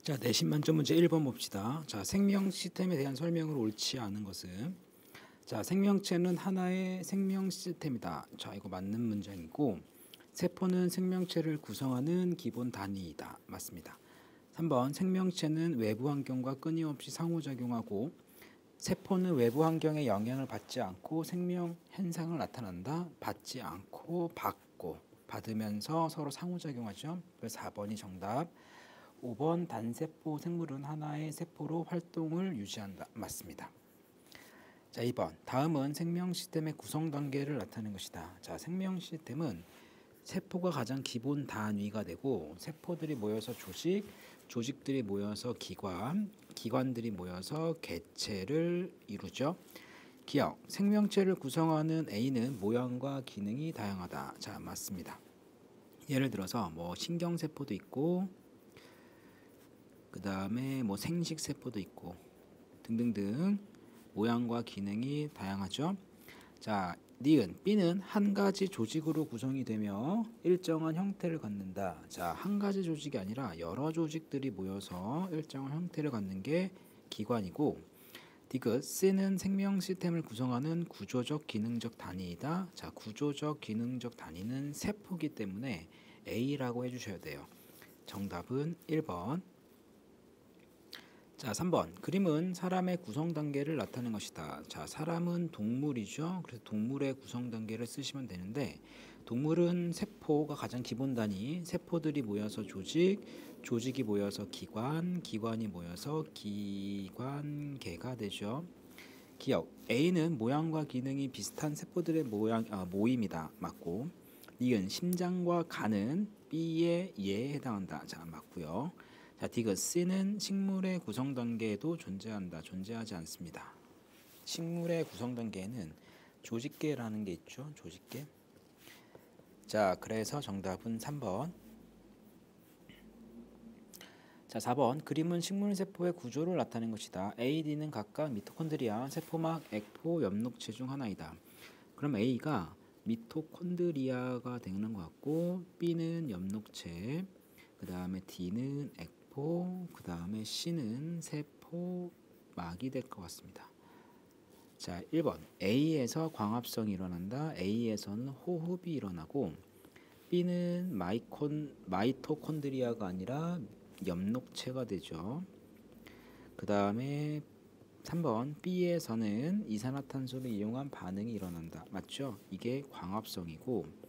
자, 내신 만점 문제 1번 봅시다. 자, 생명 시스템에 대한 설명으로 옳지 않은 것은, 자, 생명체는 하나의 생명 시스템이다. 자, 이거 맞는 문장이고, 세포는 생명체를 구성하는 기본 단위이다. 맞습니다. 3번, 생명체는 외부 환경과 끊임없이 상호작용하고, 세포는 외부 환경의 영향을 받지 않고 생명 현상을 나타난다. 받지 않고 받고, 받으면서 서로 상호작용하죠. 그래서 4번이 정답. 5번, 단세포 생물은 하나의 세포로 활동을 유지한다. 맞습니다. 자, 2번, 다음은 생명 시스템의 구성 단계를 나타내는 것이다. 자, 생명 시스템은 세포가 가장 기본 단위가 되고, 세포들이 모여서 조직, 조직들이 모여서 기관, 기관들이 모여서 개체를 이루죠. 기억, 생명체를 구성하는 A는 모양과 기능이 다양하다. 자, 맞습니다. 예를 들어서 뭐 신경세포도 있고, 그 다음에 뭐 생식세포도 있고 등등등 모양과 기능이 다양하죠. 자, 니은, B는 한 가지 조직으로 구성이 되며 일정한 형태를 갖는다. 자, 한 가지 조직이 아니라 여러 조직들이 모여서 일정한 형태를 갖는 게 기관이고, 디귿, C는 생명 시스템을 구성하는 구조적 기능적 단위이다. 자, 구조적 기능적 단위는 세포기 때문에 A라고 해주셔야 돼요. 정답은 1번. 자, 3번. 그림은 사람의 구성 단계를 나타내는 것이다. 자, 사람은 동물이죠. 그래서 동물의 구성 단계를 쓰시면 되는데, 동물은 세포가 가장 기본 단위, 세포들이 모여서 조직, 조직이 모여서 기관, 기관이 모여서 기관계가 되죠. 기억, A는 모양과 기능이 비슷한 세포들의 모임이다. 맞고, 니은, 심장과 간은 B의 예에 해당한다. 자, 맞고요. 자, 디귿, C는 식물의 구성 단계에도 존재한다. 존재하지 않습니다. 식물의 구성 단계에는 조직계라는 게 있죠. 조직계. 자, 그래서 정답은 3번. 자, 4번. 그림은 식물 세포의 구조를 나타낸 것이다. A, D는 각각 미토콘드리아, 세포막, 액포, 엽록체 중 하나이다. 그럼 A가 미토콘드리아가 되는 것 같고, B는 엽록체, 그 다음에 D는 액포, 그 다음에 C는 세포막이 될 것 같습니다. 자, 1번. A에서 광합성이 일어난다. A에서는 호흡이 일어나고, B는 마이토콘드리아가 아니라 엽록체가 되죠. 그 다음에 3번, B에서는 이산화탄소를 이용한 반응이 일어난다. 맞죠? 이게 광합성이고,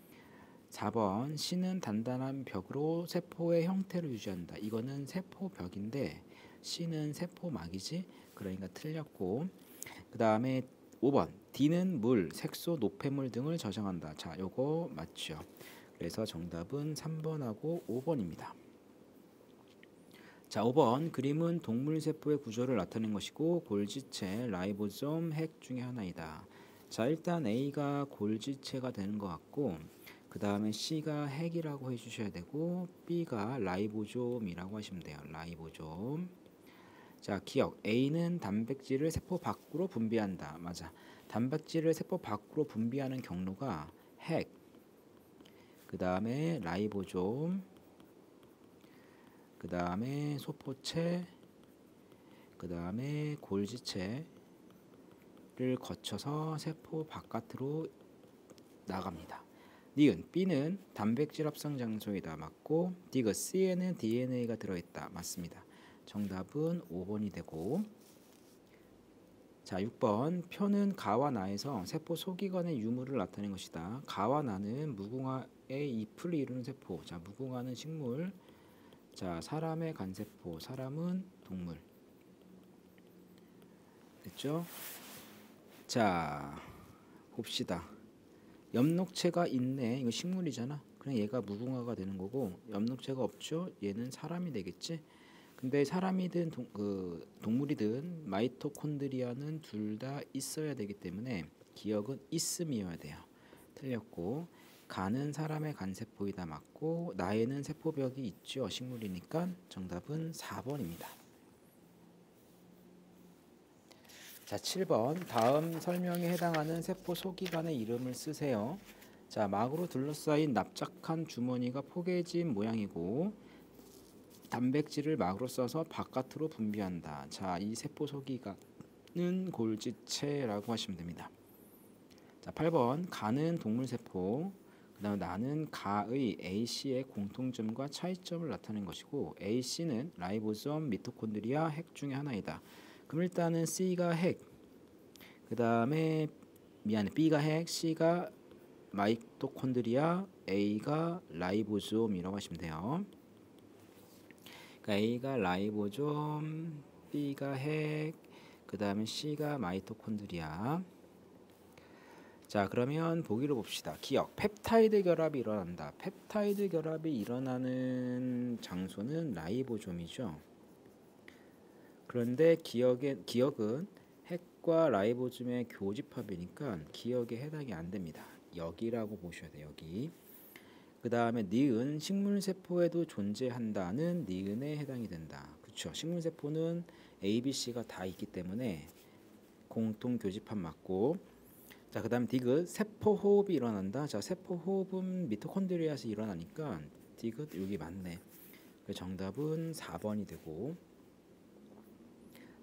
4번, C는 단단한 벽으로 세포의 형태를 유지한다. 이거는 세포벽인데 C는 세포막이지? 그러니까 틀렸고, 그 다음에 5번, D는 물, 색소, 노폐물 등을 저장한다. 자, 요거 맞죠? 그래서 정답은 3번하고 5번입니다. 자, 5번, 그림은 동물 세포의 구조를 나타낸 것이고 골지체, 라이보솜, 핵 중에 하나이다. 자, 일단 A가 골지체가 되는 것 같고, 그 다음에 C가 핵이라고 해주셔야 되고, B가 라이보솜이라고 하시면 돼요. 라이보솜. 자, 기억, A는 단백질을 세포 밖으로 분비한다. 맞아. 단백질을 세포 밖으로 분비하는 경로가 핵, 그 다음에 라이보솜, 그 다음에 소포체, 그 다음에 골지체를 거쳐서 세포 바깥으로 나갑니다. 니은, B는 단백질 합성 장소이다. 맞고, 디귿, C에는 DNA가 들어있다. 맞습니다. 정답은 5번이 되고, 자, 6번, 표는 가와 나에서 세포 소기관의 유무를 나타낸 것이다. 가와 나는 무궁화의 잎을 이루는 세포. 자, 무궁화는 식물, 자, 사람의 간세포, 사람은 동물. 됐죠? 자, 봅시다. 엽록체가 있네. 이거 식물이잖아. 그냥 얘가 무궁화가 되는 거고, 엽록체가 없죠? 얘는 사람이 되겠지? 근데 사람이든 동물이든 마이토콘드리아는 둘 다 있어야 되기 때문에 기억은 있음이어야 돼요. 틀렸고, 간은 사람의 간세포이다. 맞고, 나에는 세포벽이 있죠. 식물이니까 정답은 4번입니다. 자, 7번. 다음 설명에 해당하는 세포 소기관의 이름을 쓰세요. 자, 막으로 둘러싸인 납작한 주머니가 포개진 모양이고, 단백질을 막으로 써서 바깥으로 분비한다. 자, 이 세포 소기관은 골지체라고 하시면 됩니다. 자, 8번 가는 동물 세포. 그다음 나는 가의 A씨의 공통점과 차이점을 나타낸 것이고 A씨는 라이보솜, 미토콘드리아, 핵 중에 하나이다. 그럼 일단은 C가 핵, 그다음에 B가 핵, C가 마이토콘드리아, A가 라이보솜이라고 하시면 돼요. 그러니까 A가 라이보솜, B가 핵, 그다음에 C가 마이토콘드리아. 자, 그러면 보기를 봅시다. 기억, 펩타이드 결합이 일어난다. 펩타이드 결합이 일어나는 장소는 라이보솜이죠. 그런데 기억은 핵과 라이보솜의 교집합이니까 기억에 해당이 안 됩니다. 여기라고 보셔야 돼요. 여기. 그 다음에 니은, 식물세포에도 존재한다는 니은에 해당이 된다. 그렇죠. 식물세포는 A, B, C가 다 있기 때문에 공통 교집합 맞고. 자, 그 다음 디귿, 세포호흡이 일어난다. 자, 세포호흡은 미토콘드리아에서 일어나니까 디귿 여기 맞네. 정답은 4번이 되고.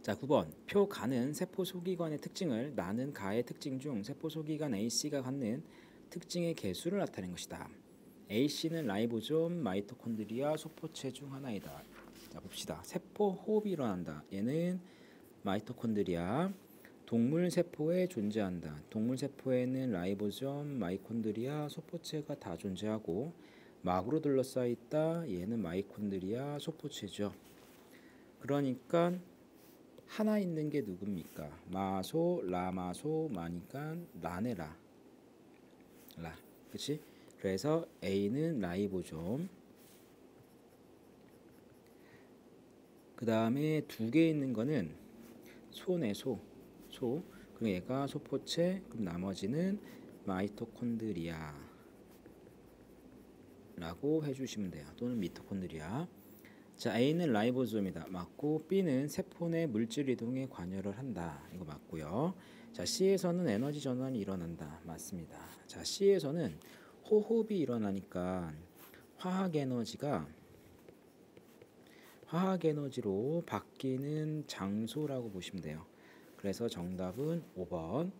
자, 9번 표 가는 세포 소기관의 특징을 나는 가의 특징 중 세포 소기관 A씨가 갖는 특징의 개수를 나타낸 것이다. A씨는 라이보솜, 마이토콘드리아, 소포체 중 하나이다. 자, 봅시다. 세포 호흡이 일어난다. 얘는 마이토콘드리아. 동물 세포에 존재한다. 동물 세포에는 라이보솜, 마이콘드리아, 소포체가 다 존재하고 막으로 둘러싸여 있다. 얘는 마이콘드리아, 소포체죠. 그러니까 하나 있는 게 누굽니까? 마소, 라마소, 마니까 라네라. 라. 그렇지? 그래서 A는 라이보솜. 그 다음에 두 개 있는 거는 소네, 소. 그럼 얘가 소포체, 그럼 나머지는 마이토콘드리아 라고 해주시면 돼요. 또는 미토콘드리아. 자, A는 라이보솜이다. 맞고, B는 세포 내 물질 이동에 관여를 한다. 이거 맞고요. 자, C에서는 에너지 전환이 일어난다. 맞습니다. 자, C에서는 호흡이 일어나니까 화학 에너지로 바뀌는 장소라고 보시면 돼요. 그래서 정답은 5번.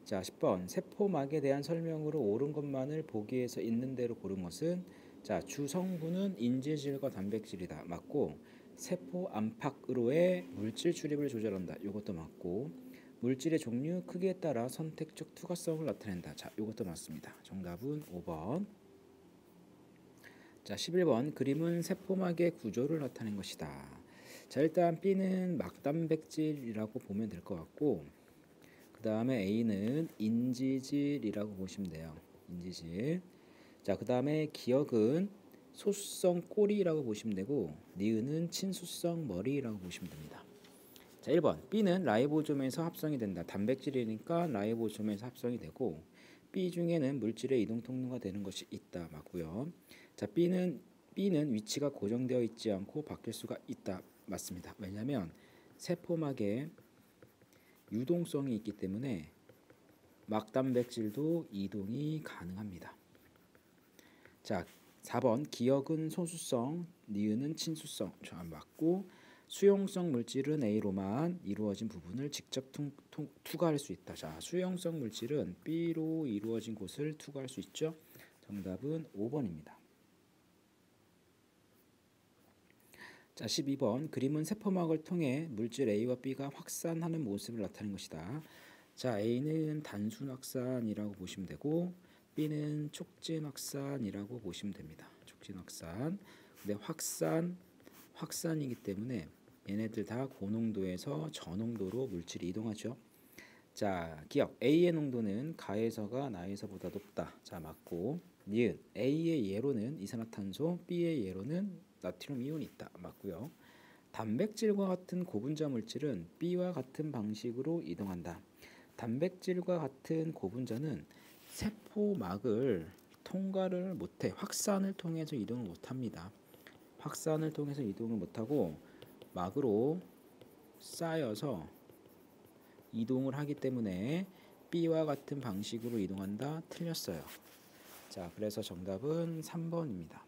자, 10번 세포막에 대한 설명으로 옳은 것만을 보기에서 있는 대로 고른 것은 자, 주성분은 인지질과 단백질이다. 맞고, 세포 안팎으로의 물질 출입을 조절한다. 이것도 맞고, 물질의 종류, 크기에 따라 선택적 투과성을 나타낸다. 자, 이것도 맞습니다. 정답은 5번. 자, 11번 그림은 세포막의 구조를 나타낸 것이다. 자, 일단 B는 막단백질이라고 보면 될 것 같고, 그 다음에 A는 인지질이라고 보시면 돼요. 인지질. 자, 그 다음에 기억은 소수성 꼬리라고 보시면 되고, 니은은 친수성 머리라고 보시면 됩니다. 자, 1번 B는 라이보솜에서 합성이 된다. 단백질이니까 라이보솜에서 합성이 되고, B 중에는 물질의 이동 통로가 되는 것이 있다. 맞고요. 자, B는 위치가 고정되어 있지 않고 바뀔 수가 있다. 맞습니다. 왜냐하면 세포막에 유동성이 있기 때문에 막단백질도 이동이 가능합니다. 자, 4번 기억은 소수성, 니은은 친수성. 맞고, 수용성 물질은 A로만 이루어진 부분을 직접 투과할 수 있다. 자, 수용성 물질은 B로 이루어진 곳을 투과할 수 있죠. 정답은 5번입니다. 자, 12번 그림은 세포막을 통해 물질 A와 B가 확산하는 모습을 나타낸 것이다. 자, A는 단순 확산이라고 보시면 되고, B는 촉진 확산이라고 보시면 됩니다. 촉진 확산. 근데 확산이기 때문에 얘네들 다 고농도에서 저농도로 물질이 이동하죠. 자, 기억 A의 농도는 가에서가 나에서보다 높다. 자, 맞고, 니은 A의 예로는 이산화탄소, B의 예로는 나트륨 이온이 있다. 맞고요. 단백질과 같은 고분자 물질은 B와 같은 방식으로 이동한다. 단백질과 같은 고분자는 세포막을 통과를 못해 확산을 통해서 이동을 못합니다. 확산을 통해서 이동을 못하고 막으로 쌓여서 이동을 하기 때문에 B와 같은 방식으로 이동한다. 틀렸어요. 자, 그래서 정답은 3번입니다.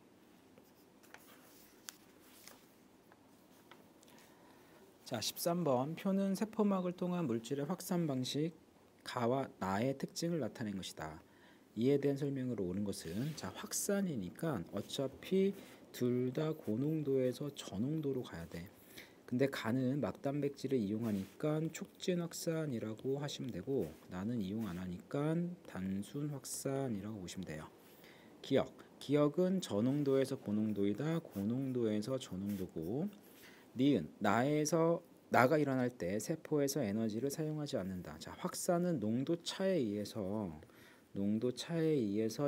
자, 13번 표는 세포막을 통한 물질의 확산 방식 가와 나의 특징을 나타낸 것이다. 이에 대한 설명으로 오는 것은 자, 확산이니까 어차피 둘 다 고농도에서 저농도로 가야 돼. 근데 가는 막단백질을 이용하니까 촉진 확산이라고 하시면 되고, 나는 이용 안 하니까 단순 확산이라고 보시면 돼요. 기억은 저농도에서 고농도이다. 고농도에서 저농도고, 니은 나가 일어날 때 세포에서 에너지를 사용하지 않는다. 자, 확산은 농도 차에 의해서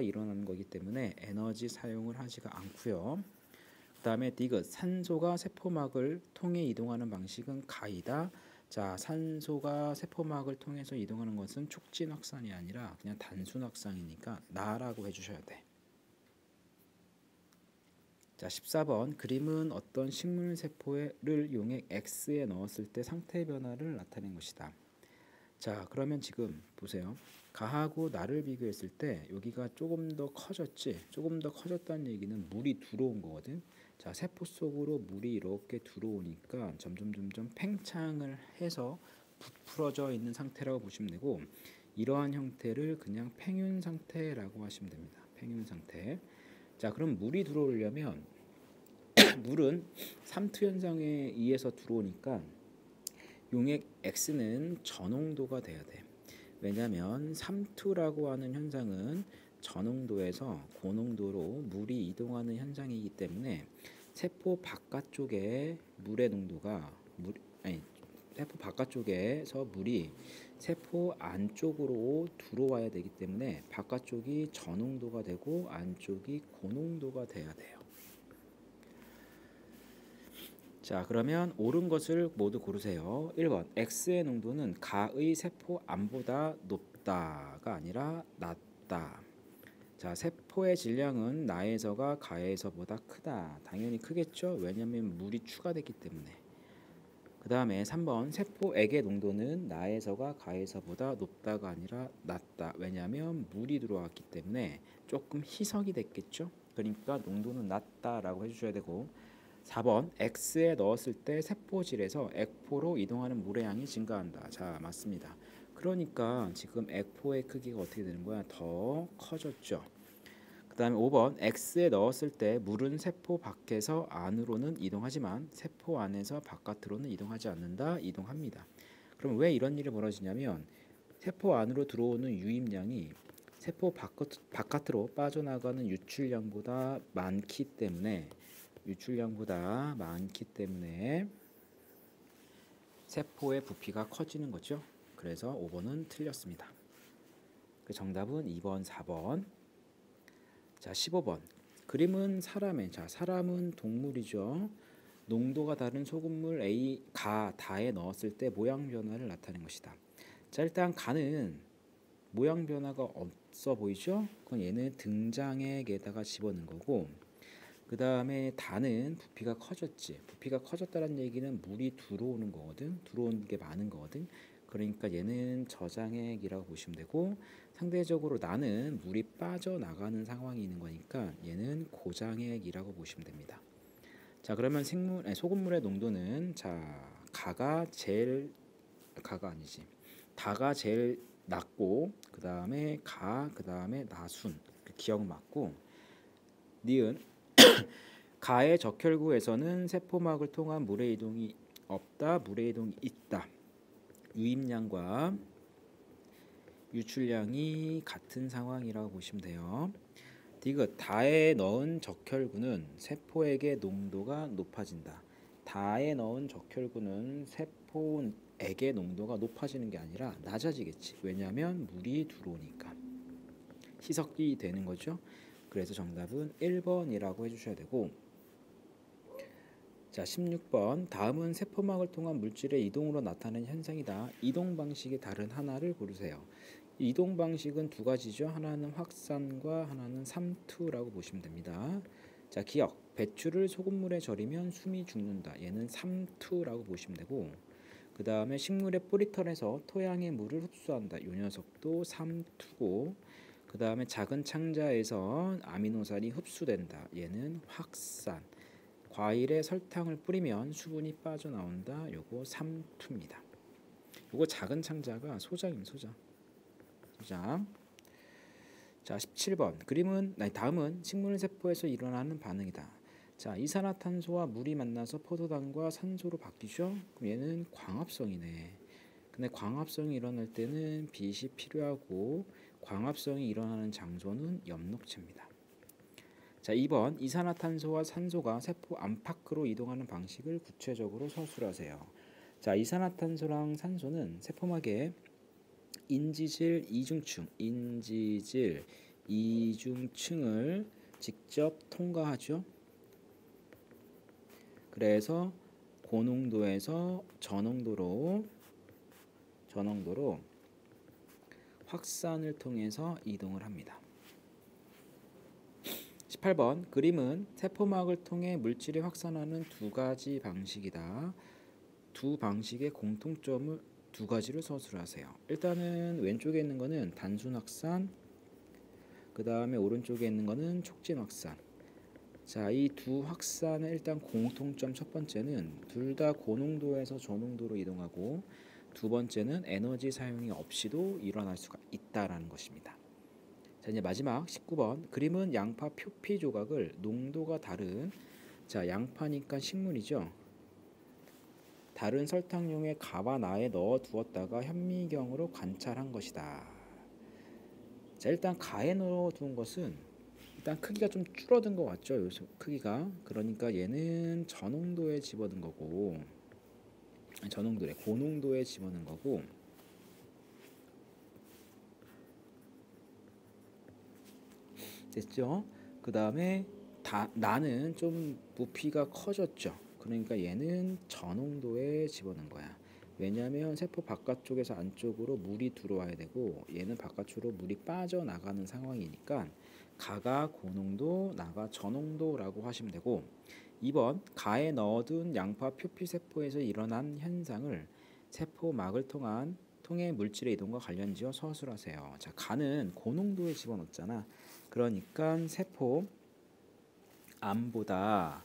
일어나는 거기 때문에 에너지 사용을 하지가 않고요. 그다음에 디귿 산소가 세포막을 통해 이동하는 방식은 가이다. 자, 산소가 세포막을 통해서 이동하는 것은 촉진 확산이 아니라 그냥 단순 확산이니까 나라고 해주셔야 돼. 자, 14번 그림은 어떤 식물 세포를 용액 X에 넣었을 때 상태 변화를 나타낸 것이다. 자, 그러면 지금 보세요. 가하고 나를 비교했을 때 여기가 조금 더 커졌지. 조금 더 커졌다는 얘기는 물이 들어온 거거든. 자, 세포 속으로 물이 이렇게 들어오니까 점점 팽창을 해서 부풀어져 있는 상태라고 보시면 되고, 이러한 형태를 그냥 팽윤 상태라고 하시면 됩니다. 팽윤 상태. 자, 그럼 물이 들어오려면 물은 삼투 현상에 의해서 들어오니까 용액 X는 저농도가 돼야 돼. 왜냐하면 삼투라고 하는 현상은 저농도에서 고농도로 물이 이동하는 현상이기 때문에 세포 바깥쪽에 물의 농도가 세포 바깥쪽에서 물이 세포 안쪽으로 들어와야 되기 때문에 바깥쪽이 저농도가 되고 안쪽이 고농도가 돼야 돼요. 자, 그러면 옳은 것을 모두 고르세요. 1번 X의 농도는 가의 세포 안보다 높다가 아니라 낮다. 자, 세포의 질량은 나에서가 가에서보다 크다. 당연히 크겠죠. 왜냐하면 물이 추가됐기 때문에. 그 다음에 3번 세포액의 농도는 나에서가 가에서보다 높다가 아니라 낮다. 왜냐하면 물이 들어왔기 때문에 조금 희석이 됐겠죠. 그러니까 농도는 낮다라고 해주셔야 되고, 4번 X에 넣었을 때 세포질에서 액포로 이동하는 물의 양이 증가한다. 자, 맞습니다. 그러니까 지금 액포의 크기가 어떻게 되는 거야? 더 커졌죠. 그 다음에 5번 X에 넣었을 때 물은 세포 밖에서 안으로는 이동하지만 세포 안에서 바깥으로는 이동하지 않는다. 이동합니다. 그럼 왜 이런 일이 벌어지냐면 세포 안으로 들어오는 유입량이 세포 바깥으로 빠져나가는 유출량보다 많기 때문에 세포의 부피가 커지는 거죠. 그래서 5번은 틀렸습니다. 그 정답은 2번, 4번. 자, 15번 그림은 사람은 동물이죠. 농도가 다른 소금물 A, 다에 넣었을 때 모양 변화를 나타낸 것이다. 자, 일단 가는 모양 변화가 없어 보이죠? 그건 얘는 등장액에다가 집어넣은 거고, 그 다음에 다는 부피가 커졌지. 부피가 커졌다는 얘기는 물이 들어오는 거거든. 들어오는 게 많은 거거든. 그러니까 얘는 저장액이라고 보시면 되고, 상대적으로 나는 물이 빠져나가는 상황이 있는 거니까 얘는 고장액이라고 보시면 됩니다. 자, 그러면 소금물의 농도는 다가 제일 낮고, 그 다음에 그 다음에 나순. 기억 맞고, 니은 가의 적혈구에서는 세포막을 통한 물의 이동이 없다. 물의 이동이 있다. 유입량과 유출량이 같은 상황이라고 보시면 돼요. 디귿 다에 넣은 적혈구는 세포액의 농도가 높아진다. 다에 넣은 적혈구는 세포액의 농도가 높아지는 게 아니라 낮아지겠지. 왜냐하면 물이 들어오니까 희석이 되는 거죠. 그래서 정답은 1번이라고 해주셔야 되고, 자, 16번 다음은 세포막을 통한 물질의 이동으로 나타나는 현상이다. 이동 방식이 다른 하나를 고르세요. 이동 방식은 두 가지죠. 하나는 확산과 하나는 삼투라고 보시면 됩니다. 자, 기억 배추를 소금물에 절이면 숨이 죽는다. 얘는 삼투라고 보시면 되고, 그 다음에 식물의 뿌리털에서 토양의 물을 흡수한다. 이 녀석도 삼투고, 그 다음에 작은 창자에서 아미노산이 흡수된다. 얘는 확산. 과일에 설탕을 뿌리면 수분이 빠져나온다. 요거 삼투입니다. 요거 작은 창자가 소장입니다. 소장. 자, 17번. 다음은 식물 세포에서 일어나는 반응이다. 자, 이산화탄소와 물이 만나서 포도당과 산소로 바뀌죠. 그럼 얘는 광합성이네. 근데 광합성이 일어날 때는 빛이 필요하고 광합성이 일어나는 장소는 엽록체입니다. 자, 2번. 이산화탄소와 산소가 세포 안팎으로 이동하는 방식을 구체적으로 서술하세요. 자, 이산화탄소랑 산소는 세포막에 인지질 이중층을 직접 통과하죠. 그래서 고농도에서 저농도로 확산을 통해서 이동을 합니다. 18번. 그림은 세포막을 통해 물질이 확산하는 두 가지 방식이다. 두 방식의 공통점을 두 가지를 서술하세요. 일단은 왼쪽에 있는 거는 단순 확산, 그 다음에 오른쪽에 있는 거는 촉진 확산. 자, 이 두 확산의 일단 공통점 첫 번째는 둘 다 고농도에서 저농도로 이동하고, 두 번째는 에너지 사용이 없이도 일어날 수가 있다라는 것입니다. 자, 이제 마지막 19번. 그림은 양파 표피 조각을 농도가 다른, 자, 양파니까 식물이죠. 다른 설탕용의 가와 나에 넣어 두었다가 현미경으로 관찰한 것이다. 자, 일단 가에 넣어 두은 것은 일단 크기가 좀 줄어든 것 같죠. 요 크기가. 그러니까 얘는 저농도에 집어넣은 거고, 고농도에 집어넣은 거고, 됐죠? 그 다음에 나는 좀 부피가 커졌죠. 그러니까 얘는 저농도에 집어넣은 거야. 왜냐하면 세포 바깥쪽에서 안쪽으로 물이 들어와야 되고, 얘는 바깥으로 물이 빠져나가는 상황이니까 가가 고농도, 나가 저농도라고 하시면 되고, 2번. 가에 넣어둔 양파 표피 세포에서 일어난 현상을 세포막을 통해 물질의 이동과 관련지어 서술하세요. 자, 가는 고농도에 집어넣었잖아. 그러니까 세포 안보다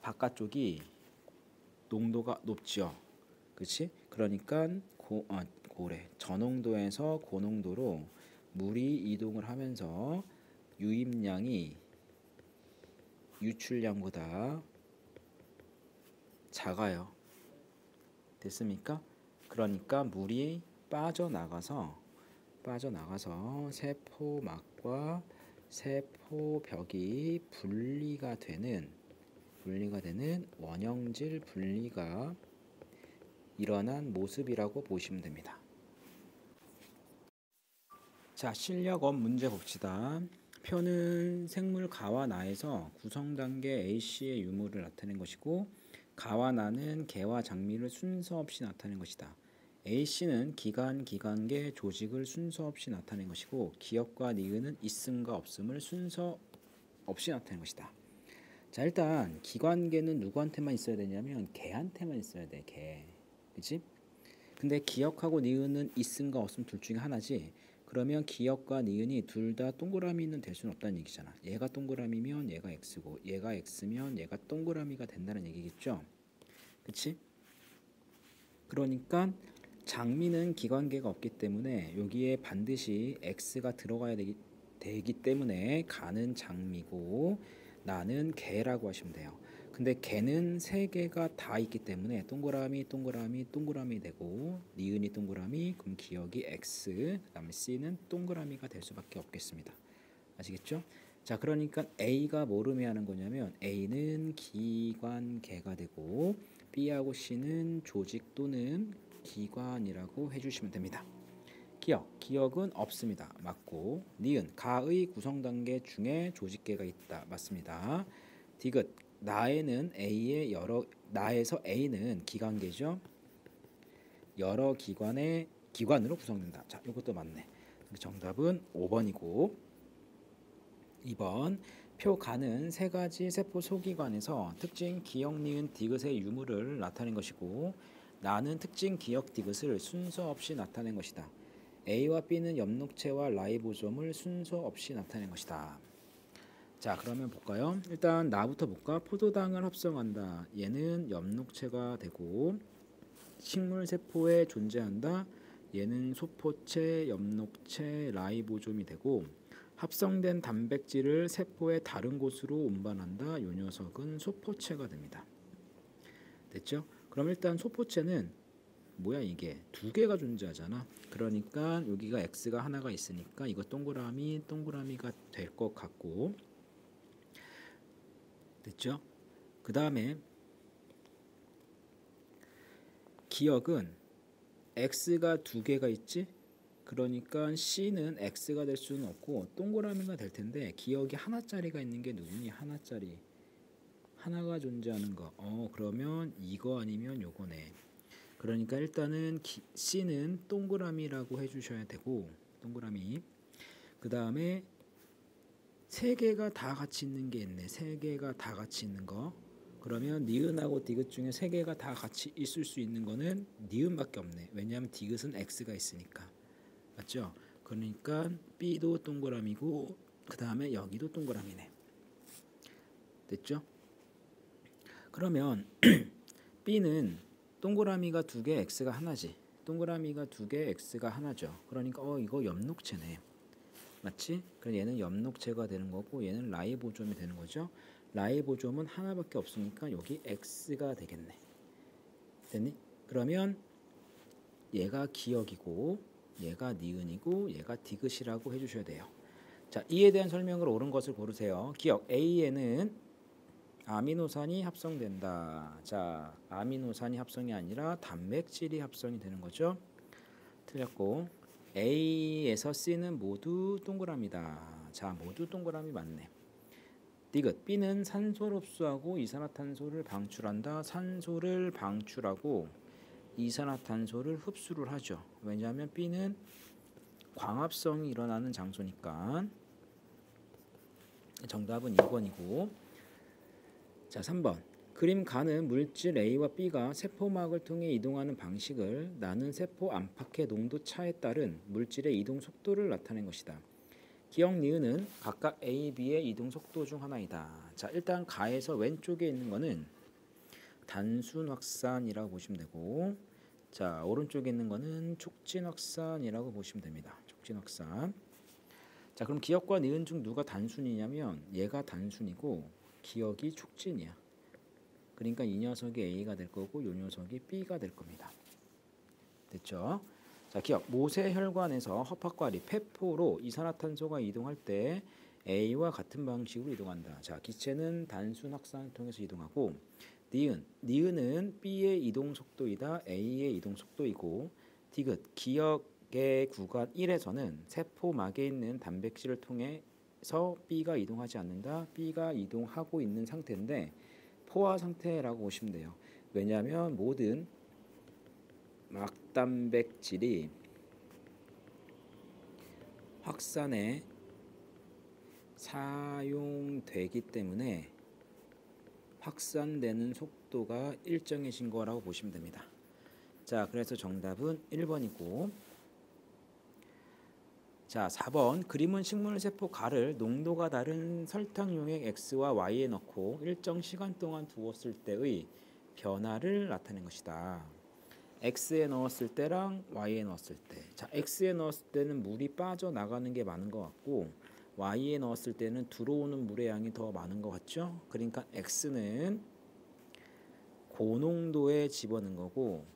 바깥쪽이 농도가 높죠. 그렇지? 그러니까 저농도에서 고농도로 물이 이동을 하면서 유입량이 유출량보다 작아요. 됐습니까? 그러니까 물이 빠져나가서 세포막과 세포벽이 분리가 되는 원형질 분리가 일어난 모습이라고 보시면 됩니다. 자, 실력업 문제 봅시다. 표는 생물 가와 나에서 구성 단계 A씨의 유무를 나타낸 것이고, 가와 나는 개와 장미를 순서 없이 나타낸 것이다. A씨는 기관계 조직을 순서 없이 나타낸 것이고, 기역과 니은은 있음과 없음을 순서 없이 나타낸 것이다. 자, 일단 기관계는 누구한테만 있어야 되냐면 개한테만 있어야 돼. 개. 그치? 근데 기역하고 니은은 있음과 없음 둘 중에 하나지. 그러면 기역과 니은이 둘 다 동그라미는 될 수는 없다는 얘기잖아. 얘가 동그라미면 얘가 X고, 얘가 X면 얘가 동그라미가 된다는 얘기겠죠. 그치? 그러니까 장미는 기관계가 없기 때문에 여기에 반드시 X가 들어가야 되기 때문에 가는 장미고 나는 개라고 하시면 돼요. 근데 개는 세 개가 다 있기 때문에 동그라미 되고, 니은이 동그라미, 그럼 기역이 X, 그다음에 C는 동그라미가 될 수밖에 없겠습니다. 아시겠죠? 자, 그러니까 A가 뭐를 의미하는 거냐면 A는 기관계가 되고, B하고 C는 조직 또는 기관이라고 해주시면 됩니다. 기역은 없습니다. 맞고, 니은 가의 구성 단계 중에 조직계가 있다. 맞습니다. 디귿 나에서 A는 기관계죠. 여러 기관으로 구성된다. 자, 이것도 맞네. 정답은 5번이고, 2번 표 가는 세 가지 세포 소기관에서 특징 기역 니은 디귿의 유무를 나타낸 것이고, 나는 특징 기역 디귿을 순서 없이 나타낸 것이다. A와 B는 엽록체와 라이보솜을 순서 없이 나타낸 것이다. 자, 그러면 볼까요? 일단 나부터 볼까? 포도당을 합성한다. 얘는 엽록체가 되고 식물 세포에 존재한다. 얘는 소포체, 엽록체, 라이보솜이 되고 합성된 단백질을 세포의 다른 곳으로 운반한다. 요 녀석은 소포체가 됩니다. 됐죠? 그럼 일단 소포체는 뭐야 이게 두 개가 존재하잖아. 그러니까 여기가 x가 하나가 있으니까 이거 동그라미가 될 것 같고 됐죠? 그 다음에 기억은 x가 두 개가 있지? 그러니까 c는 x가 될 수는 없고 동그라미가 될 텐데 기억이 하나짜리가 있는 게 누구니? 하나짜리 하나가 존재하는 거. 그러면 이거 아니면 요거네. 그러니까 일단은 c는 동그라미라고 해주셔야 되고 동그라미. 그 다음에 세 개가 다 같이 있는 게 있네. 세 개가 다 같이 있는 거. 그러면 니은하고 디귿 중에 세 개가 다 같이 있을 수 있는 거는 니은밖에 없네. 왜냐하면 디귿은 x가 있으니까. 맞죠? 그러니까 b도 동그라미고 그 다음에 여기도 동그라미네. 됐죠? 그러면 b는 동그라미가 두 개, x가 하나지. 동그라미가 두 개, x가 하나죠. 그러니까 이거 엽록체네. 맞지? 그럼 얘는 엽록체가 되는 거고 얘는 라이보솜이 되는 거죠. 라이보솜은 하나밖에 없으니까 여기 x가 되겠네. 됐니? 그러면 얘가 기억이고 얘가 니은이고 얘가 디귿이라고 해주셔야 돼요. 자, 이에 대한 설명을 옳은 것을 고르세요. 기억 A에는 아미노산이 합성된다. 자, 아미노산이 합성이 아니라 단백질이 합성이 되는 거죠. 틀렸고 A에서 C는 모두 동그라미다. 자, 모두 동그라미 맞네. 디귿 B는 산소를 흡수하고 이산화탄소를 방출한다. 산소를 방출하고 이산화탄소를 흡수를 하죠. 왜냐하면 B는 광합성이 일어나는 장소니까. 정답은 2번이고. 자, 3번. 그림 가는 물질 A와 B가 세포막을 통해 이동하는 방식을 나는 세포 안팎의 농도 차에 따른 물질의 이동 속도를 나타낸 것이다. 기억 니은은 각각 A, B의 이동 속도 중 하나이다. 자, 일단 가에서 왼쪽에 있는 거는 단순 확산이라고 보시면 되고, 자, 오른쪽에 있는 거는 촉진 확산이라고 보시면 됩니다. 촉진 확산. 자, 그럼 기억과 니은 중 누가 단순이냐면 얘가 단순이고 기억이 촉진이야. 그러니까 이 녀석이 A가 될 거고 이 녀석이 B가 될 겁니다. 됐죠? 자, 기억. 모세혈관에서 허파과리 폐포로 이산화탄소가 이동할 때 A와 같은 방식으로 이동한다. 자, 기체는 단순 확산을 통해서 이동하고 니은은 B의 이동 속도이다. A의 이동 속도이고 디귿. 기억의 구간 1에서는 세포막에 있는 단백질을 통해서 B가 이동하지 않는다. B가 이동하고 있는 상태인데 포화 상태라고 보시면 돼요. 왜냐하면 모든 막단백질이 확산에 사용되기 때문에 확산되는 속도가 일정해진 거라고 보시면 됩니다. 자, 그래서 정답은 1번이고, 자, 4번. 그림은 식물세포 가를 농도가 다른 설탕용액 X와 Y에 넣고 일정 시간 동안 두었을 때의 변화를 나타낸 것이다. X에 넣었을 때랑 Y에 넣었을 때. 자, X에 넣었을 때는 물이 빠져나가는 게 많은 것 같고 Y에 넣었을 때는 들어오는 물의 양이 더 많은 것 같죠? 그러니까 X는 고농도에 집어넣은 거고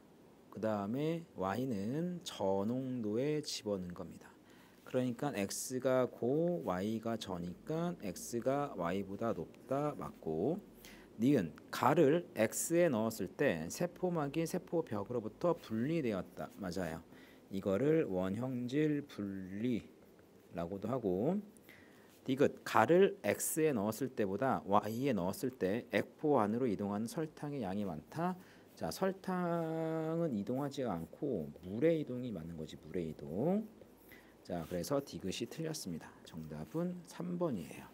그 다음에 Y는 저농도에 집어넣은 겁니다. 그러니까 X가 고, Y가 저니까 X가 Y보다 높다 맞고, 니은 가를 X에 넣었을 때 세포막이 세포벽으로부터 분리되었다. 맞아요. 이거를 원형질 분리라고도 하고, 디귿 가를 X에 넣었을 때보다 Y에 넣었을 때 액포 안으로 이동하는 설탕의 양이 많다. 자, 설탕은 이동하지 않고 물의 이동이 많은 거지. 물의 이동. 자, 그래서 디귿이 틀렸습니다. 정답은 3번이에요.